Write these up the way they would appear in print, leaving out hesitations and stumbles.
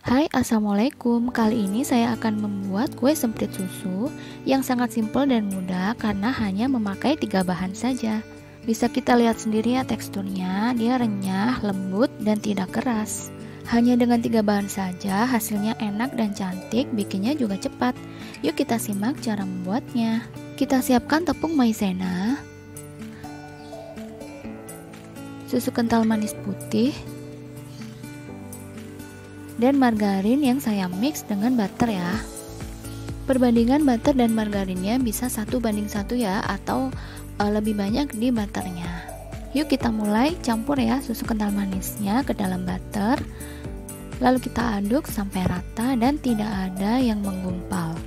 Hai, assalamualaikum. Kali ini saya akan membuat kue semprit susu yang sangat simpel dan mudah karena hanya memakai 3 bahan saja. Bisa kita lihat sendiri ya teksturnya, dia renyah, lembut, dan tidak keras. Hanya dengan 3 bahan saja, hasilnya enak dan cantik, bikinnya juga cepat. Yuk kita simak cara membuatnya. Kita siapkan tepung maizena, susu kental manis putih, dan margarin yang saya mix dengan butter ya. Perbandingan butter dan margarinnya bisa 1:1 ya, atau lebih banyak di butternya. Yuk kita mulai campur ya susu kental manisnya ke dalam butter. Lalu kita aduk sampai rata dan tidak ada yang menggumpal.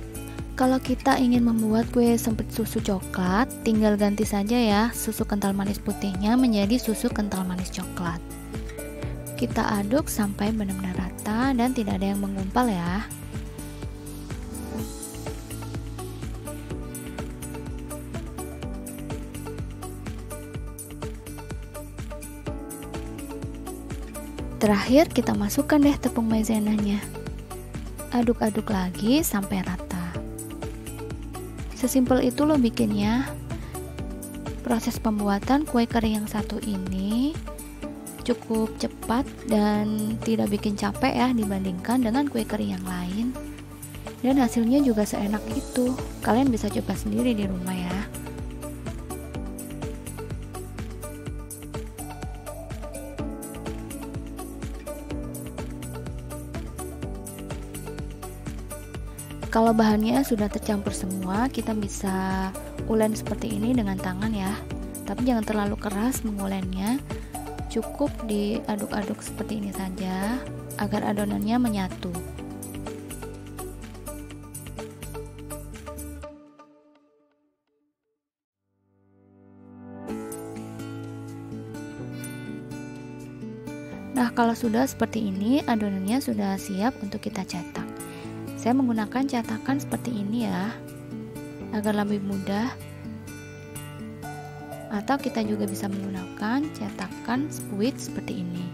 Kalau kita ingin membuat kue semprit susu coklat, tinggal ganti saja ya susu kental manis putihnya menjadi susu kental manis coklat. Kita aduk sampai benar-benar rata dan tidak ada yang menggumpal ya. Terakhir kita masukkan deh tepung maizenanya. Aduk-aduk lagi sampai rata. Sesimpel itu loh bikinnya. Proses pembuatan kue kering yang satu ini cukup cepat dan tidak bikin capek ya dibandingkan dengan kue kering yang lain. Dan hasilnya juga seenak itu. Kalian bisa coba sendiri di rumah ya. Kalau bahannya sudah tercampur semua, kita bisa ulen seperti ini dengan tangan ya. Tapi jangan terlalu keras mengulennya. Cukup diaduk-aduk seperti ini saja agar adonannya menyatu. Nah, kalau sudah seperti ini, adonannya sudah siap untuk kita cetak. Saya menggunakan cetakan seperti ini ya, agar lebih mudah. Atau kita juga bisa menggunakan cetakan squid seperti ini.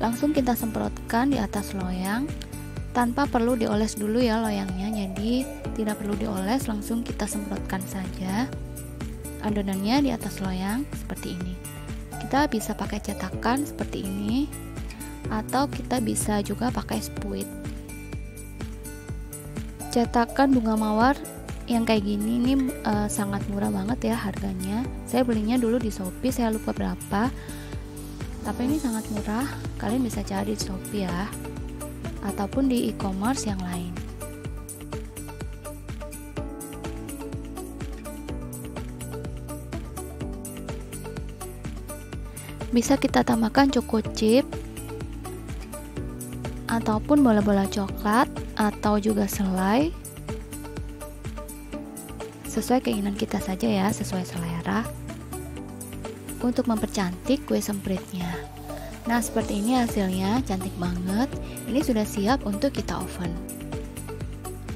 Langsung kita semprotkan di atas loyang tanpa perlu dioles dulu ya loyangnya, jadi tidak perlu dioles, langsung kita semprotkan saja adonannya di atas loyang seperti ini. Kita bisa pakai cetakan seperti ini, atau kita bisa juga pakai spuit. Cetakan bunga mawar yang kayak gini ini sangat murah banget ya harganya. Saya belinya dulu di Shopee, saya lupa berapa, tapi ini sangat murah. Kalian bisa cari di Shopee ya, ataupun di e-commerce yang lain. Bisa kita tambahkan choco chip ataupun bola-bola coklat atau juga selai, sesuai keinginan kita saja ya, sesuai selera, untuk mempercantik kue sempritnya. Nah, seperti ini hasilnya, cantik banget. Ini sudah siap untuk kita oven.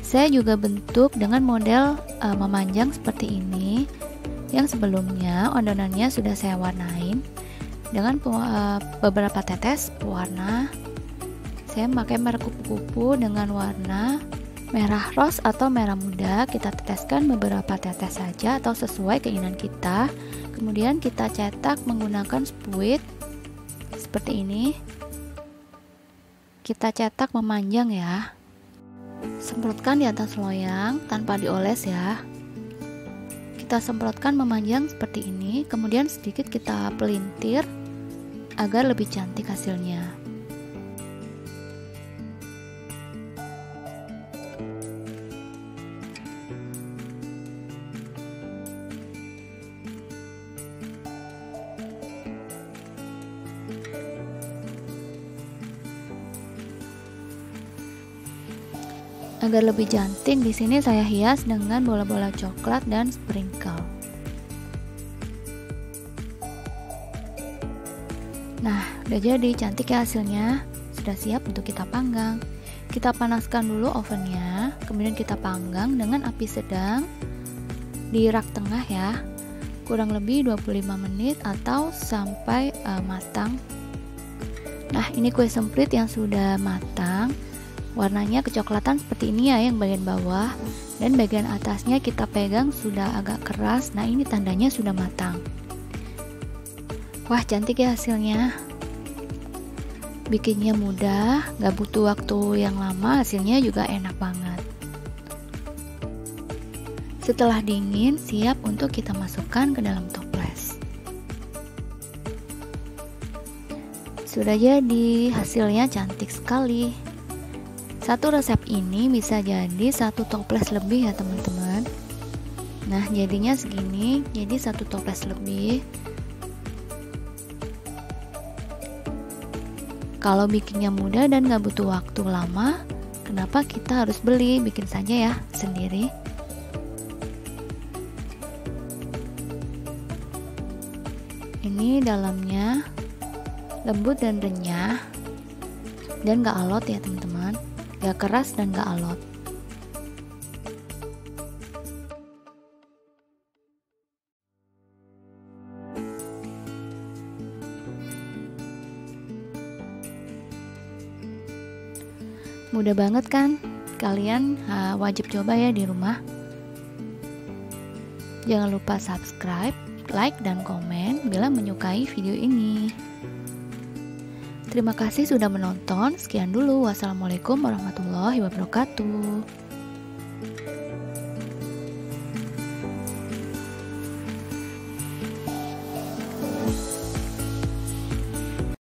Saya juga bentuk dengan model memanjang seperti ini. Yang sebelumnya adonannya sudah saya warnain dengan beberapa tetes pewarna. Saya memakai merek kupu-kupu dengan warna merah rose atau merah muda. Kita teteskan beberapa tetes saja atau sesuai keinginan kita. Kemudian kita cetak menggunakan spuit seperti ini. Kita cetak memanjang ya. Semprotkan di atas loyang tanpa dioles ya. Kita semprotkan memanjang seperti ini, kemudian sedikit kita pelintir agar lebih cantik hasilnya. Agar lebih cantik, di sini saya hias dengan bola-bola coklat dan sprinkle. Nah, udah jadi cantik ya hasilnya. Sudah siap untuk kita panggang. Kita panaskan dulu ovennya, kemudian kita panggang dengan api sedang di rak tengah ya, kurang lebih 25 menit atau sampai matang. Nah, ini kue semprit yang sudah matang, warnanya kecoklatan seperti ini ya yang bagian bawah, dan bagian atasnya kita pegang sudah agak keras. Nah, ini tandanya sudah matang. Wah, cantik ya hasilnya. Bikinnya mudah, gak butuh waktu yang lama, hasilnya juga enak banget. Setelah dingin, siap untuk kita masukkan ke dalam toples. Sudah jadi, hasilnya cantik sekali. Satu resep ini bisa jadi satu toples lebih ya teman-teman. Nah, jadinya segini, jadi satu toples lebih. Kalau bikinnya mudah dan gak butuh waktu lama, kenapa kita harus beli? Bikin saja ya sendiri. Ini dalamnya lembut dan renyah, dan gak alot ya teman-teman, gak keras dan gak alot. Mudah banget kan? Kalian wajib coba ya di rumah. Jangan lupa subscribe, like, dan komen bila menyukai video ini. Terima kasih sudah menonton. Sekian dulu. Wassalamualaikum warahmatullahi wabarakatuh.